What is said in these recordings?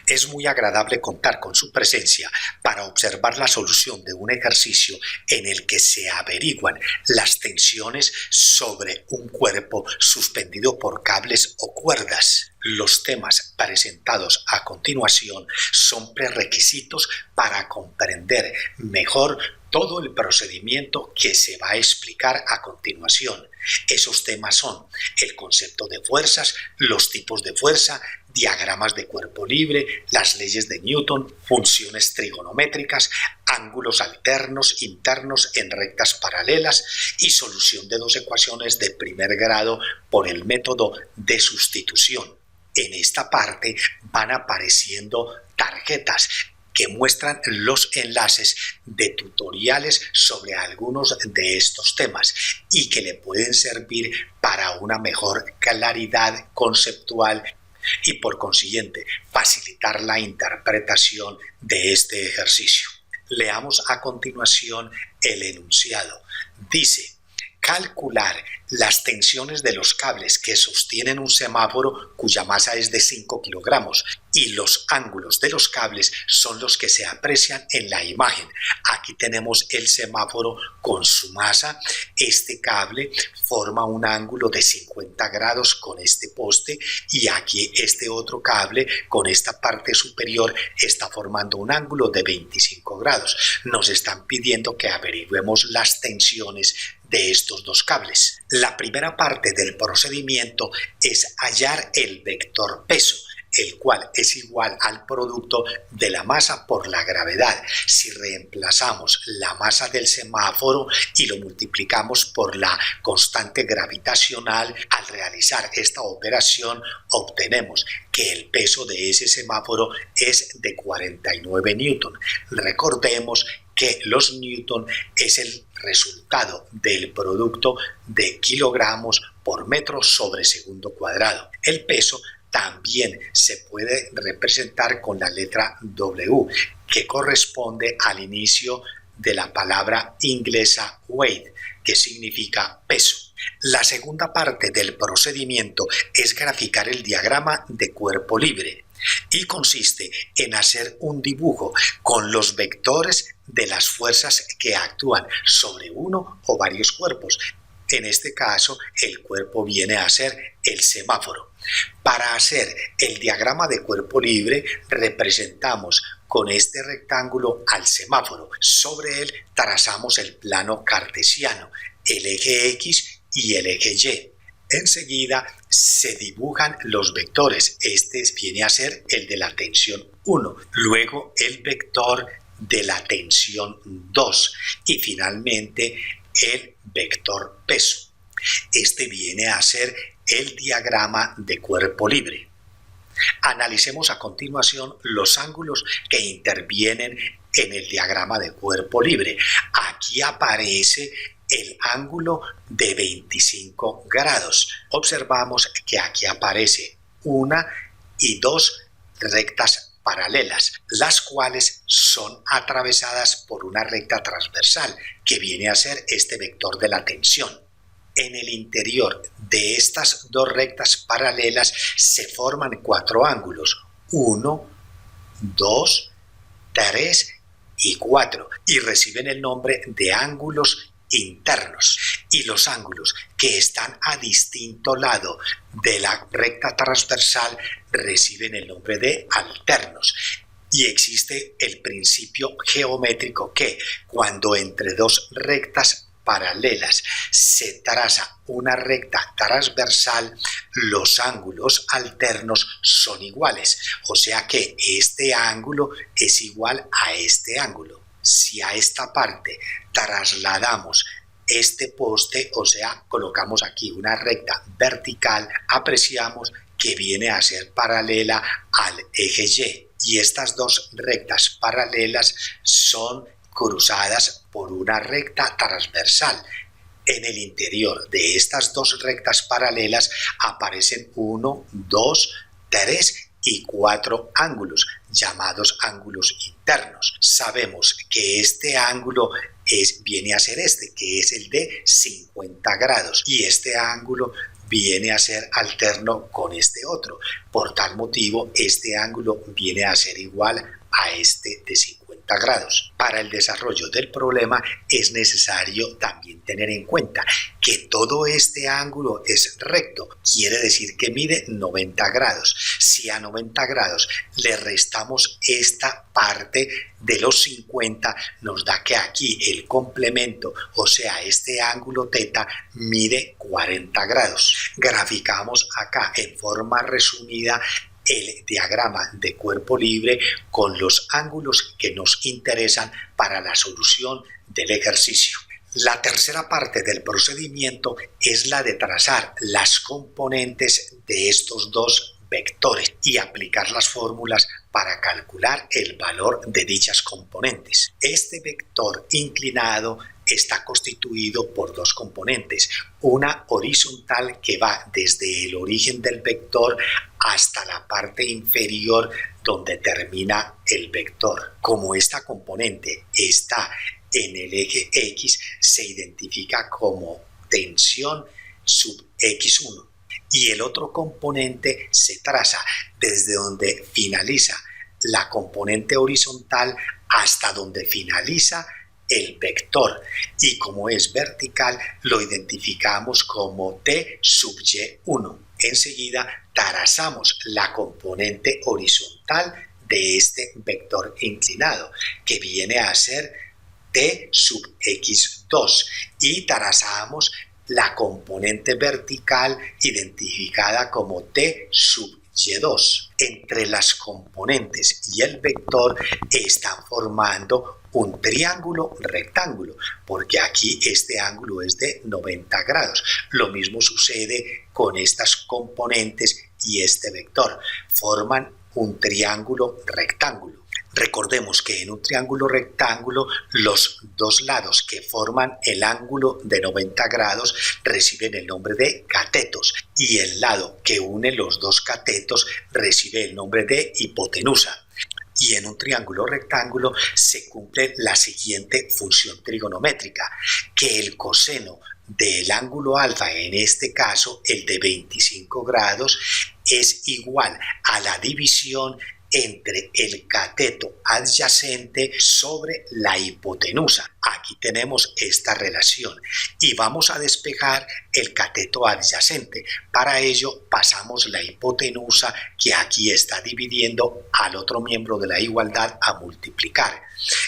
Es muy agradable contar con su presencia para observar la solución de un ejercicio en el que se averiguan las tensiones sobre un cuerpo suspendido por cables o cuerdas. Los temas presentados a continuación son prerequisitos para comprender mejor todo el procedimiento que se va a explicar a continuación. Esos temas son el concepto de fuerzas, los tipos de fuerza, diagramas de cuerpo libre, las leyes de Newton, funciones trigonométricas, ángulos alternos internos en rectas paralelas y solución de dos ecuaciones de primer grado por el método de sustitución. En esta parte van apareciendo tarjetas que muestran los enlaces de tutoriales sobre algunos de estos temas y que le pueden servir para una mejor claridad conceptual y por consiguiente facilitar la interpretación de este ejercicio. Leamos a continuación el enunciado. Dice: calcular las tensiones de los cables que sostienen un semáforo cuya masa es de 5 kilogramos y los ángulos de los cables son los que se aprecian en la imagen. Aquí tenemos el semáforo con su masa. Este cable forma un ángulo de 50 grados con este poste y aquí este otro cable con esta parte superior está formando un ángulo de 25 grados. Nos están pidiendo que averigüemos las tensiones de estos dos cables. La primera parte del procedimiento es hallar el vector peso, el cual es igual al producto de la masa por la gravedad. Si reemplazamos la masa del semáforo y lo multiplicamos por la constante gravitacional, al realizar esta operación obtenemos que el peso de ese semáforo es de 49 newton. Recordemos que los newton es el resultado del producto de kilogramos por metro sobre segundo cuadrado. El peso también se puede representar con la letra W, que corresponde al inicio de la palabra inglesa weight, que significa peso. La segunda parte del procedimiento es graficar el diagrama de cuerpo libre y consiste en hacer un dibujo con los vectores de las fuerzas que actúan sobre uno o varios cuerpos. En este caso, el cuerpo viene a ser el semáforo. Para hacer el diagrama de cuerpo libre, representamos con este rectángulo al semáforo. Sobre él trazamos el plano cartesiano, el eje X y el eje Y. Enseguida se dibujan los vectores. Este viene a ser el de la tensión 1, luego el vector de la tensión 2 y finalmente el vector peso. Este viene a ser el diagrama de cuerpo libre. Analicemos a continuación los ángulos que intervienen en el diagrama de cuerpo libre. Aquí aparece el ángulo de 25 grados. Observamos que aquí aparece una y dos rectas paralelas, las cuales son atravesadas por una recta transversal, que viene a ser este vector de la tensión. En el interior de estas dos rectas paralelas se forman cuatro ángulos: 1, 2, 3 y 4, y reciben el nombre de ángulos internos. Y los ángulos que están a distinto lado de la recta transversal reciben el nombre de alternos. Y existe el principio geométrico que, cuando entre dos rectas paralelas se traza una recta transversal, los ángulos alternos son iguales, o sea que este ángulo es igual a este ángulo. Si a esta parte trasladamos este poste, o sea, colocamos aquí una recta vertical, apreciamos que viene a ser paralela al eje Y estas dos rectas paralelas son cruzadas por una recta transversal. En el interior de estas dos rectas paralelas aparecen 1, 2, 3 y 4 ángulos, llamados ángulos internos. Sabemos que este ángulo viene a ser este, que es el de 50 grados, y este ángulo viene a ser alterno con este otro. Por tal motivo, este ángulo viene a ser igual a este de 50 grados. Para el desarrollo del problema es necesario también tener en cuenta que todo este ángulo es recto, quiere decir que mide 90 grados. Si a 90 grados le restamos esta parte de los 50, nos da que aquí el complemento, o sea, este ángulo θ, mide 40 grados. Graficamos acá en forma resumida el diagrama de cuerpo libre con los ángulos que nos interesan para la solución del ejercicio. La tercera parte del procedimiento es la de trazar las componentes de estos dos vectores y aplicar las fórmulas para calcular el valor de dichas componentes. Este vector inclinado está constituido por dos componentes, una horizontal que va desde el origen del vector hasta la parte inferior donde termina el vector. Como esta componente está en el eje X, se identifica como tensión sub X1. Y el otro componente se traza desde donde finaliza la componente horizontal hasta donde finaliza el vector, y como es vertical lo identificamos como T sub Y1. Enseguida trazamos la componente horizontal de este vector inclinado, que viene a ser T sub X2, y trazamos la componente vertical identificada como T sub Y2. Entre las componentes y el vector están formando un triángulo rectángulo, porque aquí este ángulo es de 90 grados. Lo mismo sucede con estas componentes y este vector. Forman un triángulo rectángulo. Recordemos que en un triángulo rectángulo los dos lados que forman el ángulo de 90 grados reciben el nombre de catetos, y el lado que une los dos catetos recibe el nombre de hipotenusa. Y en un triángulo rectángulo se cumple la siguiente función trigonométrica, que el coseno del ángulo alfa, en este caso el de 25 grados, es igual a la división entre el cateto adyacente sobre la hipotenusa. Aquí tenemos esta relación y vamos a despejar el cateto adyacente. Para ello pasamos la hipotenusa, que aquí está dividiendo al otro miembro de la igualdad, a multiplicar,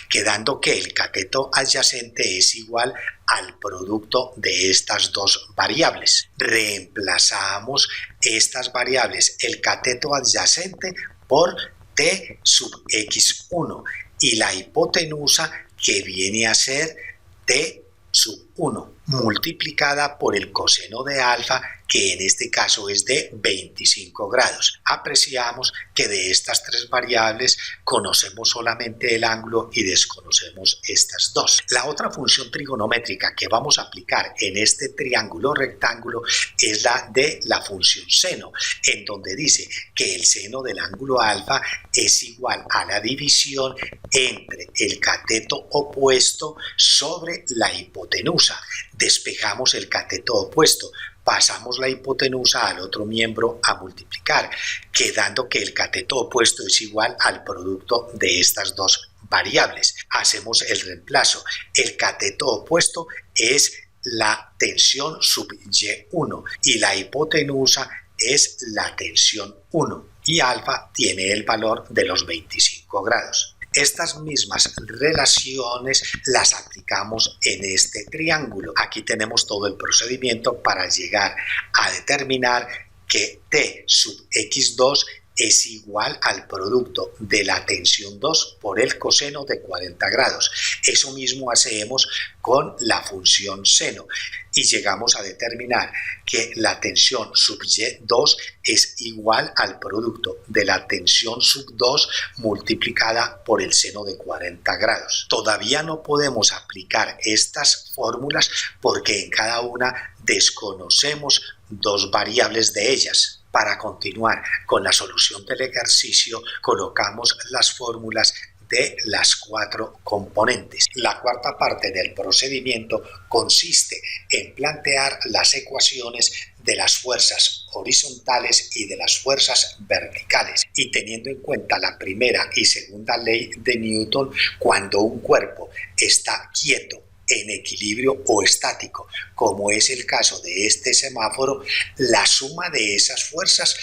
quedando que el cateto adyacente es igual al producto de estas dos variables. Reemplazamos estas variables, el cateto adyacente por T sub X1 y la hipotenusa, que viene a ser T sub 1 multiplicada por el coseno de alfa, que en este caso es de 25 grados. Apreciamos que de estas tres variables conocemos solamente el ángulo y desconocemos estas dos. La otra función trigonométrica que vamos a aplicar en este triángulo rectángulo es la de la función seno, en donde dice que el seno del ángulo alfa es igual a la división entre el cateto opuesto sobre la hipotenusa. Despejamos el cateto opuesto, pasamos la hipotenusa al otro miembro a multiplicar, quedando que el cateto opuesto es igual al producto de estas dos variables. Hacemos el reemplazo. El cateto opuesto es la tensión sub Y1 y la hipotenusa es la tensión 1, y alfa tiene el valor de los 25 grados. Estas mismas relaciones las aplicamos en este triángulo. Aquí tenemos todo el procedimiento para llegar a determinar que T sub X2 es igual al producto de la tensión 2 por el coseno de 40 grados. Eso mismo hacemos con la función seno y llegamos a determinar que la tensión sub Y2 es igual al producto de la tensión sub 2 multiplicada por el seno de 40 grados. Todavía no podemos aplicar estas fórmulas porque en cada una desconocemos dos variables de ellas. Para continuar con la solución del ejercicio, colocamos las fórmulas de las cuatro componentes. La cuarta parte del procedimiento consiste en plantear las ecuaciones de las fuerzas horizontales y de las fuerzas verticales. Y teniendo en cuenta la primera y segunda ley de Newton, cuando un cuerpo está quieto, en equilibrio o estático, como es el caso de este semáforo, la suma de esas fuerzas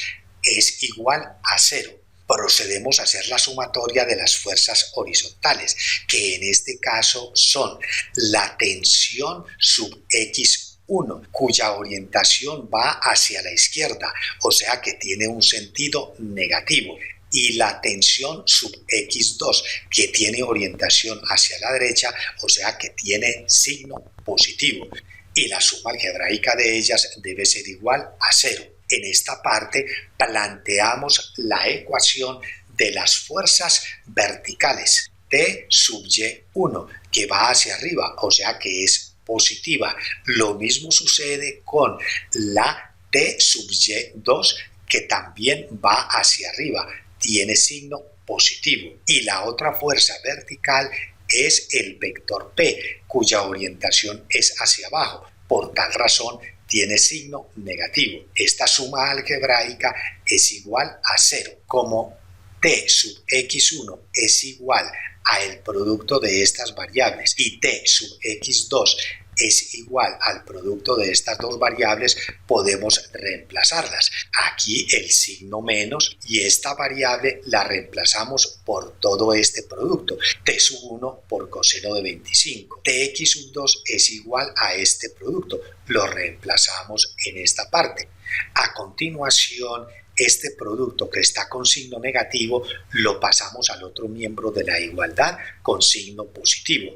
es igual a 0. Procedemos a hacer la sumatoria de las fuerzas horizontales, que en este caso son la tensión sub x1, cuya orientación va hacia la izquierda, o sea que tiene un sentido negativo, y la tensión sub x2, que tiene orientación hacia la derecha, o sea que tiene signo positivo, y la suma algebraica de ellas debe ser igual a 0. En esta parte planteamos la ecuación de las fuerzas verticales, T sub y1, que va hacia arriba, o sea que es positiva. Lo mismo sucede con la T sub y2, que también va hacia arriba, tiene signo positivo. Y la otra fuerza vertical es el vector P, cuya orientación es hacia abajo. Por tal razón, tiene signo negativo. Esta suma algebraica es igual a 0. Como T sub x1 es igual a el producto de estas variables y T sub x2 es igual al producto de estas dos variables, podemos reemplazarlas. Aquí el signo menos y esta variable la reemplazamos por todo este producto. T sub 1 por coseno de 25. Tx sub 2 es igual a este producto. Lo reemplazamos en esta parte. A continuación, este producto que está con signo negativo lo pasamos al otro miembro de la igualdad con signo positivo,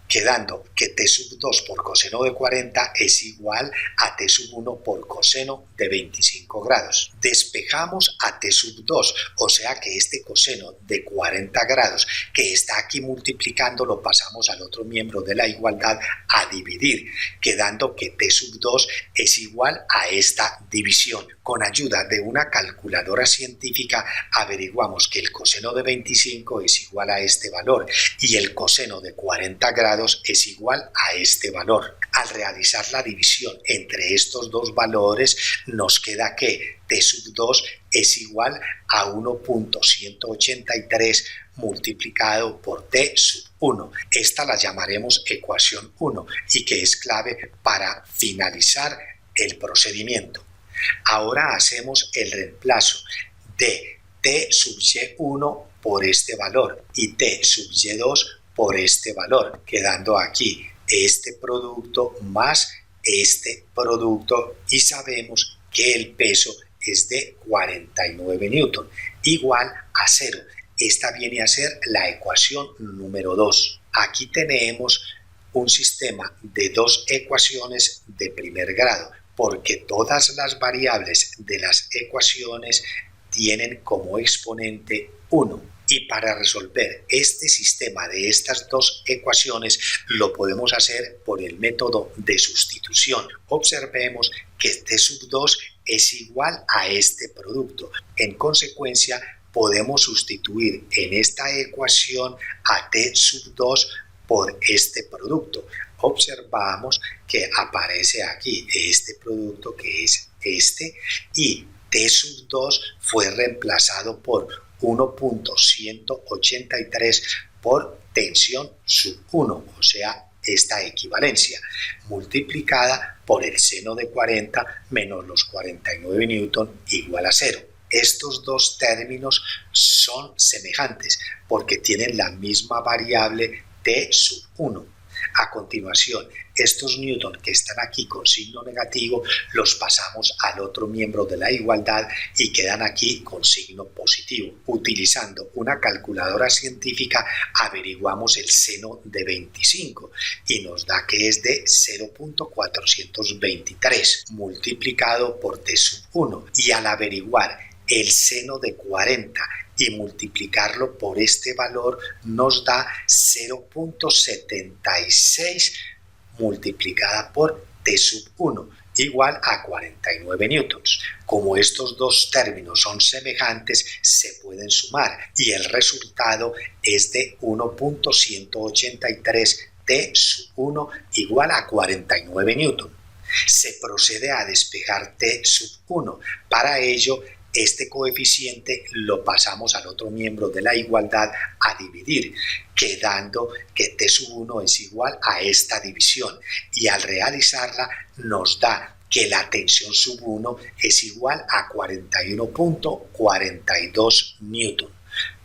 quedando que T sub 2 por coseno de 40 es igual a T sub 1 por coseno de 25 grados. Despejamos a T sub 2, o sea que este coseno de 40 grados que está aquí multiplicando lo pasamos al otro miembro de la igualdad a dividir, quedando que T sub 2 es igual a esta división. Con ayuda de una calculadora científica averiguamos que el coseno de 25 es igual a este valor y el coseno de 40 grados es igual a este valor. Al realizar la división entre estos dos valores nos queda que T sub 2 es igual a 1.183 multiplicado por T sub 1. Esta la llamaremos ecuación 1 y que es clave para finalizar el procedimiento. Ahora hacemos el reemplazo de T sub y1 por este valor y T sub y2 por este valor, quedando aquí este producto más este producto y sabemos que el peso es de 49 newton, igual a 0. Esta viene a ser la ecuación número 2. Aquí tenemos un sistema de dos ecuaciones de primer grado, porque todas las variables de las ecuaciones tienen como exponente 1. Y para resolver este sistema de estas dos ecuaciones lo podemos hacer por el método de sustitución. Observemos que T sub 2 es igual a este producto. En consecuencia, podemos sustituir en esta ecuación a T sub 2 por este producto. Observamos que aparece aquí este producto que es este y T sub 2 fue reemplazado por 1.183 por tensión sub 1, o sea, esta equivalencia, multiplicada por el seno de 40 menos los 49 newton igual a 0. Estos dos términos son semejantes porque tienen la misma variable T sub 1. A continuación, estos newton que están aquí con signo negativo los pasamos al otro miembro de la igualdad y quedan aquí con signo positivo. Utilizando una calculadora científica averiguamos el seno de 25 y nos da que es de 0.423 multiplicado por T sub 1 y al averiguar el seno de 40 y multiplicarlo por este valor nos da 0.76 multiplicada por T sub 1 igual a 49 newtons. Como estos dos términos son semejantes, se pueden sumar y el resultado es de 1.183 T sub 1 igual a 49 newtons. Se procede a despejar T sub 1. Para ello, este coeficiente lo pasamos al otro miembro de la igualdad a dividir, quedando que T sub 1 es igual a esta división, y al realizarla nos da que la tensión sub 1 es igual a 41.42 newton.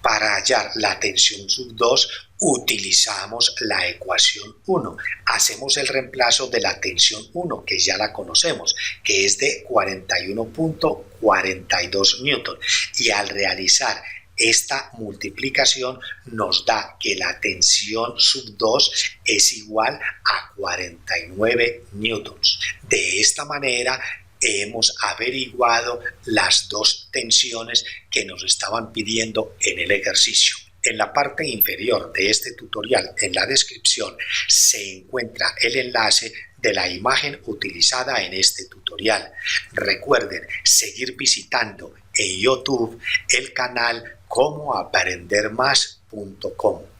Para hallar la tensión sub 2 utilizamos la ecuación 1. Hacemos el reemplazo de la tensión 1, que ya la conocemos, que es de 41.42 newton. Y al realizar esta multiplicación nos da que la tensión sub 2 es igual a 49 newtons. De esta manera hemos averiguado las dos tensiones que nos estaban pidiendo en el ejercicio. En la parte inferior de este tutorial, en la descripción, se encuentra el enlace de la imagen utilizada en este tutorial. Recuerden seguir visitando en YouTube el canal comoaprendermas.com.